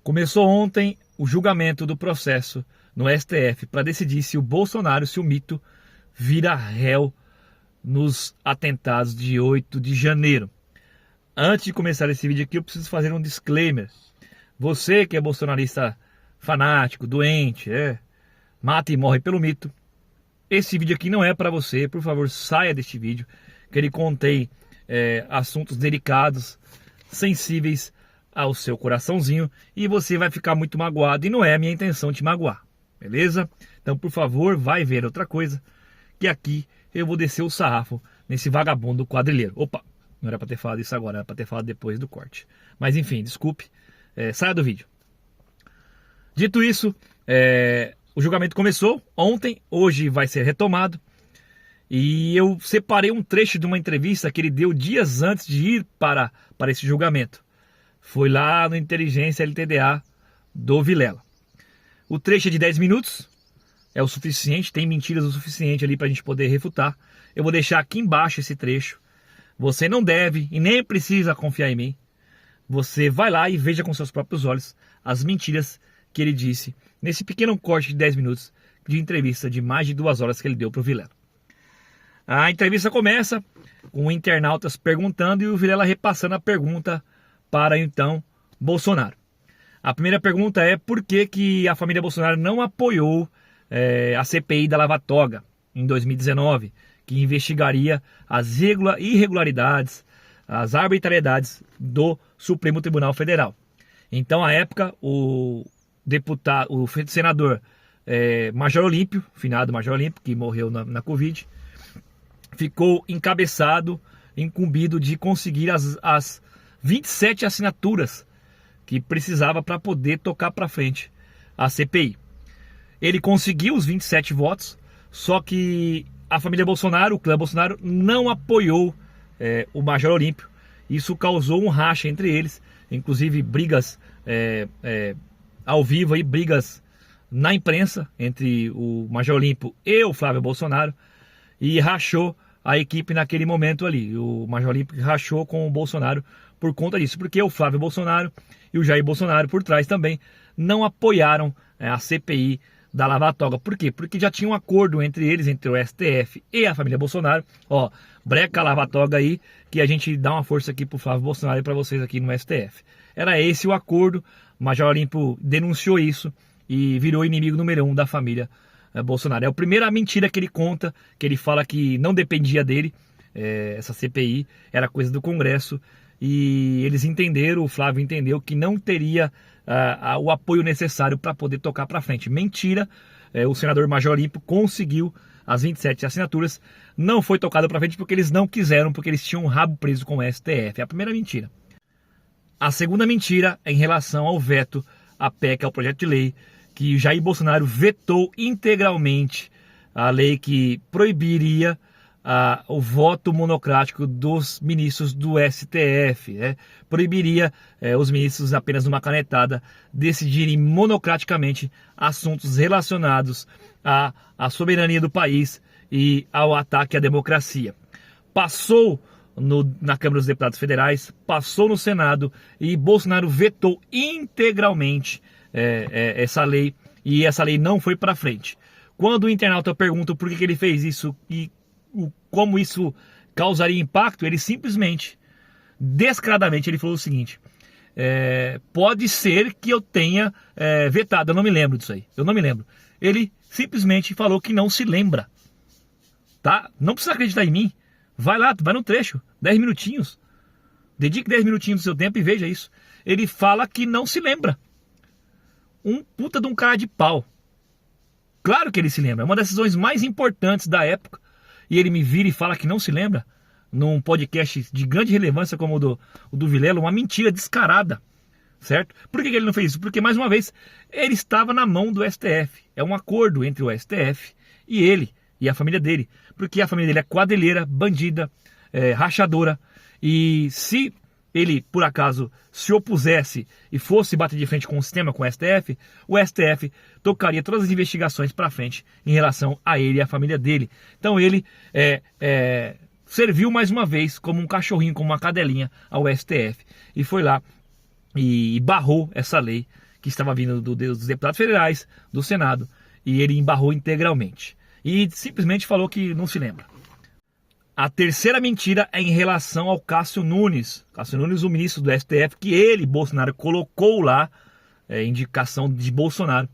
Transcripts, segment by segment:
Começou ontem o julgamento do processo no STF para decidir se o Bolsonaro, se o mito, vira réu nos atentados de 8 de janeiro. Antes de começar esse vídeo aqui, eu preciso fazer um disclaimer. Você que é bolsonarista fanático, doente, mata e morre pelo mito, esse vídeo aqui não é para você. Por favor, saia deste vídeo, que ele contém assuntos delicados, sensíveis ao seu coraçãozinho, e você vai ficar muito magoado, e não é a minha intenção te magoar, beleza? Então, por favor, vai ver outra coisa, que aqui eu vou descer o sarrafo nesse vagabundo quadrilheiro. Opa, não era para ter falado isso agora, era para ter falado depois do corte. Mas enfim, desculpe, saia do vídeo. Dito isso, o julgamento começou ontem, hoje vai ser retomado, e eu separei um trecho de uma entrevista que ele deu dias antes de ir para esse julgamento. Foi lá no Inteligência LTDA do Vilela. O trecho é de 10 minutos, é o suficiente, tem mentiras o suficiente ali para a gente poder refutar. Eu vou deixar aqui embaixo esse trecho. Você não deve e nem precisa confiar em mim. Você vai lá e veja com seus próprios olhos as mentiras que ele disse nesse pequeno corte de 10 minutos de entrevista de mais de 2 horas que ele deu para o Vilela. A entrevista começa com internautas perguntando e o Vilela repassando a pergunta para então Bolsonaro. A primeira pergunta é por que a família Bolsonaro não apoiou a CPI da Lava Toga em 2019, que investigaria as irregularidades, as arbitrariedades do Supremo Tribunal Federal. Então, à época, o senador Major Olímpio, finado Major Olímpio, que morreu na Covid, ficou incumbido de conseguir as 27 assinaturas que precisava para poder tocar para frente a CPI. Ele conseguiu os 27 votos, só que a família Bolsonaro, o clã Bolsonaro, não apoiou o Major Olímpio. Isso causou um racha entre eles, inclusive brigas ao vivo, brigas na imprensa entre o Major Olímpio e o Flávio Bolsonaro, e rachou a equipe naquele momento ali. O Major Olímpio rachou com o Bolsonaro por conta disso, porque o Flávio Bolsonaro e o Jair Bolsonaro por trás também não apoiaram a CPI da Lava Toga. Por quê? Porque já tinha um acordo entre eles, entre o STF e a família Bolsonaro. Breca a Lava Toga aí, que a gente dá uma força aqui pro Flávio Bolsonaro e para vocês aqui no STF. Era esse o acordo. O Major Olímpio denunciou isso e virou inimigo número 1 da família Bolsonaro. É a primeira mentira que ele conta, que ele fala que não dependia dele, essa CPI, era coisa do Congresso, e eles entenderam, o Flávio entendeu que não teria o apoio necessário para poder tocar para frente. Mentira, o senador Major Olímpio conseguiu as 27 assinaturas, não foi tocado para frente porque eles não quiseram, porque eles tinham um rabo preso com o STF. É a primeira mentira. A segunda mentira é em relação ao veto à PEC, ao projeto de lei, que Jair Bolsonaro vetou integralmente a lei que proibiria o voto monocrático dos ministros do STF, proibiria os ministros apenas numa canetada decidirem monocraticamente assuntos relacionados à soberania do país e ao ataque à democracia. Passou na Câmara dos Deputados Federais, passou no Senado e Bolsonaro vetou integralmente essa lei, e essa lei não foi para frente. Quando o internauta pergunta por que ele fez isso e como isso causaria impacto, ele simplesmente, descaradamente, ele falou o seguinte: pode ser que eu tenha vetado, eu não me lembro disso aí, eu não me lembro. Ele simplesmente falou que não se lembra, tá? Não precisa acreditar em mim, vai lá, vai no trecho, 10 minutinhos, dedique 10 minutinhos do seu tempo e veja isso. Ele fala que não se lembra. Um puta de um cara de pau. Claro que ele se lembra, é uma das decisões mais importantes da época, e ele me vira e fala que não se lembra, num podcast de grande relevância como o do Vilela, uma mentira descarada, certo? Por que ele não fez isso? Porque, mais uma vez, ele estava na mão do STF, é um acordo entre o STF e ele, e a família dele, porque a família dele é quadrilheira, bandida, rachadora, e se ele, por acaso, se opusesse e fosse bater de frente com o sistema, com o STF tocaria todas as investigações para frente em relação a ele e a família dele. Então ele serviu mais uma vez como um cachorrinho, como uma cadelinha ao STF, e foi lá e barrou essa lei que estava vindo dos deputados federais, do Senado, e ele embarrou integralmente. E simplesmente falou que não se lembra. A terceira mentira é em relação ao Cássio Nunes. Cássio Nunes, o ministro do STF, que ele, Bolsonaro, colocou lá, indicação de Bolsonaro,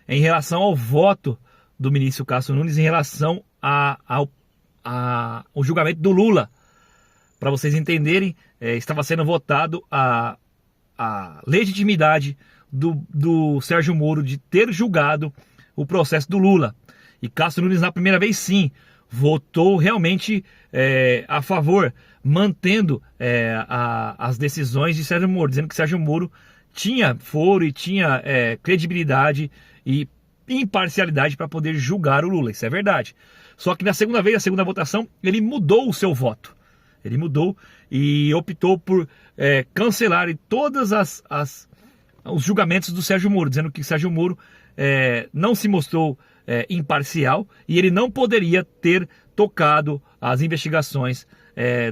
em relação ao voto do ministro Cássio Nunes em relação ao julgamento do Lula. Para vocês entenderem, estava sendo votado a legitimidade do Sérgio Moro de ter julgado o processo do Lula. E Cássio Nunes, na primeira vez, sim, votou realmente a favor, mantendo as decisões de Sérgio Moro, dizendo que Sérgio Moro tinha foro e tinha credibilidade e imparcialidade para poder julgar o Lula. Isso é verdade. Só que na segunda vez, a segunda votação, ele mudou o seu voto. Ele mudou e optou por cancelar todas os julgamentos do Sérgio Moro, dizendo que Sérgio Moro não se mostrou imparcial e ele não poderia ter tocado as investigações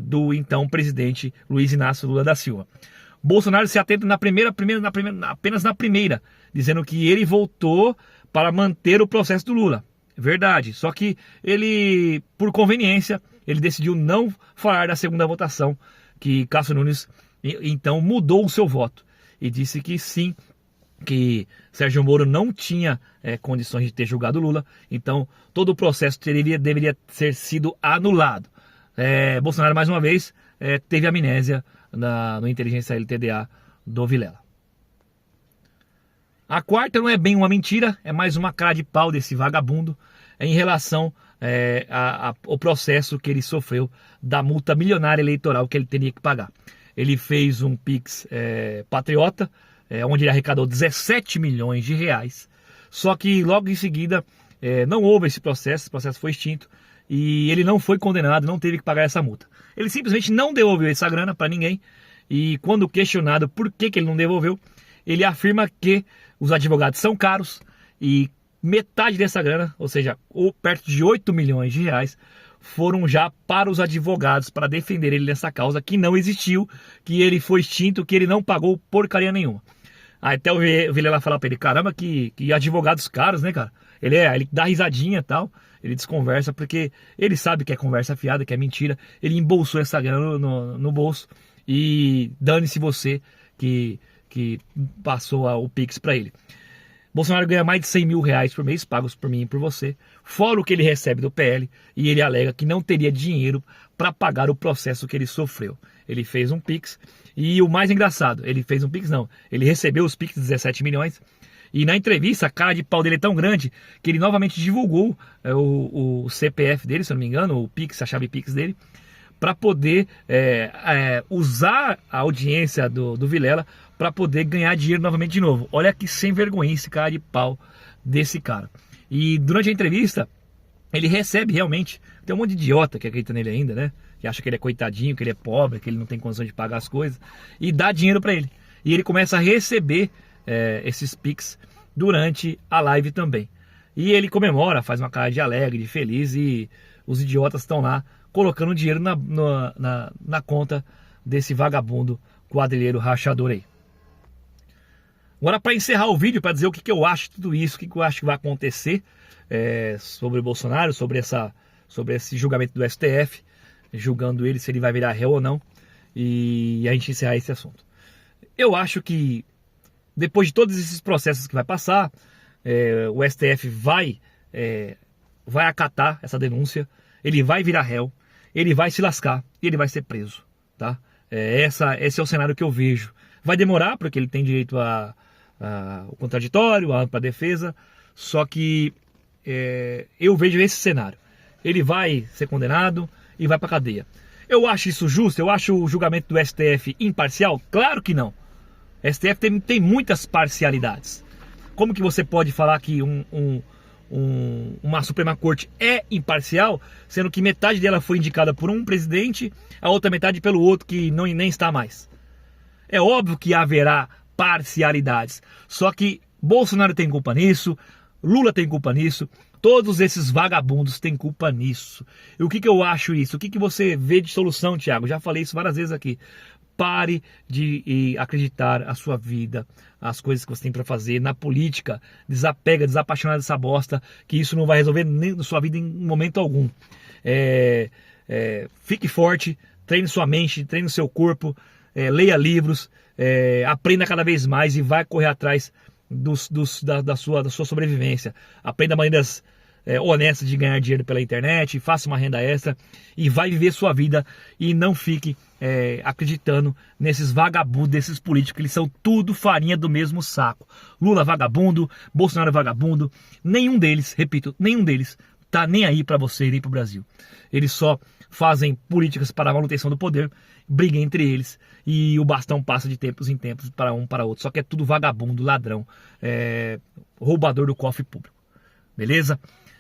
do então presidente Luiz Inácio Lula da Silva. Bolsonaro se atenta apenas na primeira, dizendo que ele voltou para manter o processo do Lula. Verdade, só que ele, por conveniência, ele decidiu não falar da segunda votação, que Cássio Nunes então mudou o seu voto e disse que sim, que Sérgio Moro não tinha condições de ter julgado Lula, então todo o processo deveria ter sido anulado. Bolsonaro, mais uma vez, teve amnésia no inteligência LTDA do Vilela. A quarta não é bem uma mentira, é mais uma cara de pau desse vagabundo em relação ao processo que ele sofreu da multa milionária eleitoral que ele teria que pagar. Ele fez um Pix patriota, onde ele arrecadou 17 milhões de reais, só que logo em seguida não houve esse processo, o processo foi extinto e ele não foi condenado, não teve que pagar essa multa. Ele simplesmente não devolveu essa grana para ninguém e quando questionado por que ele não devolveu, ele afirma que os advogados são caros e metade dessa grana, ou seja, perto de 8 milhões de reais, foram já para os advogados para defender ele nessa causa que não existiu, que ele foi extinto, que ele não pagou porcaria nenhuma. Até o Vilela falar para ele, caramba, que advogados caros, né, cara? Ele dá risadinha e tal, ele desconversa, porque ele sabe que é conversa fiada, que é mentira. Ele embolsou essa grana no bolso e dane-se você que passou o Pix para ele. Bolsonaro ganha mais de 100 mil reais por mês, pagos por mim e por você, fora o que ele recebe do PL, e ele alega que não teria dinheiro para pagar o processo que ele sofreu. Ele fez um Pix, e o mais engraçado, ele recebeu os Pix de 17 milhões, e na entrevista a cara de pau dele é tão grande que ele novamente divulgou o CPF dele, se eu não me engano, o Pix, a chave Pix dele, para poder usar a audiência do Vilela para poder ganhar dinheiro novamente de novo. Olha que sem vergonha esse cara de pau desse cara. E durante a entrevista, ele recebe realmente, tem um monte de idiota que acredita nele ainda, né? Que acha que ele é coitadinho, que ele é pobre, que ele não tem condição de pagar as coisas, e dá dinheiro para ele. E ele começa a receber esses Pix durante a live também. E ele comemora, faz uma cara de alegre, de feliz, e os idiotas estão lá colocando dinheiro na conta desse vagabundo quadrilheiro rachador aí. Agora, para encerrar o vídeo, para dizer o que eu acho de tudo isso, o que eu acho que vai acontecer sobre o Bolsonaro, sobre esse julgamento do STF, julgando ele se ele vai virar réu ou não, e a gente encerrar esse assunto. Eu acho que depois de todos esses processos que vai passar, o STF vai acatar essa denúncia, ele vai virar réu, ele vai se lascar e ele vai ser preso, tá? Esse é o cenário que eu vejo. Vai demorar, porque ele tem direito ao contraditório, à ampla defesa, só que eu vejo esse cenário. Ele vai ser condenado e vai pra cadeia. Eu acho isso justo? Eu acho o julgamento do STF imparcial? Claro que não. O STF tem muitas parcialidades. Como que você pode falar que uma Suprema Corte é imparcial, sendo que metade dela foi indicada por um presidente, a outra metade pelo outro que nem está mais? É óbvio que haverá parcialidades, só que Bolsonaro tem culpa nisso, Lula tem culpa nisso, todos esses vagabundos têm culpa nisso. E o que eu acho isso? O que você vê de solução, Thiago? Já falei isso várias vezes aqui. Pare de acreditar a sua vida, as coisas que você tem para fazer na política. Desapega, desapaixona dessa bosta, que isso não vai resolver nem na sua vida em momento algum. Fique forte, treine sua mente, treine seu corpo, leia livros, aprenda cada vez mais e vai correr atrás da sua sobrevivência. Aprenda maneiras honestas de ganhar dinheiro pela internet, faça uma renda extra e vai viver sua vida, e não fique acreditando nesses vagabundos, desses políticos, que eles são tudo farinha do mesmo saco. Lula vagabundo, Bolsonaro vagabundo, nenhum deles, repito, nenhum deles tá nem aí para você nem para o Brasil. Eles só fazem políticas para a manutenção do poder, brigam entre eles e o bastão passa de tempos em tempos para um para outro. Só que é tudo vagabundo, ladrão, roubador do cofre público. Beleza?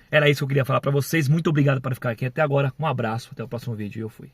Era isso que eu queria falar para vocês. Muito obrigado por ficar aqui até agora. Um abraço, até o próximo vídeo e eu fui.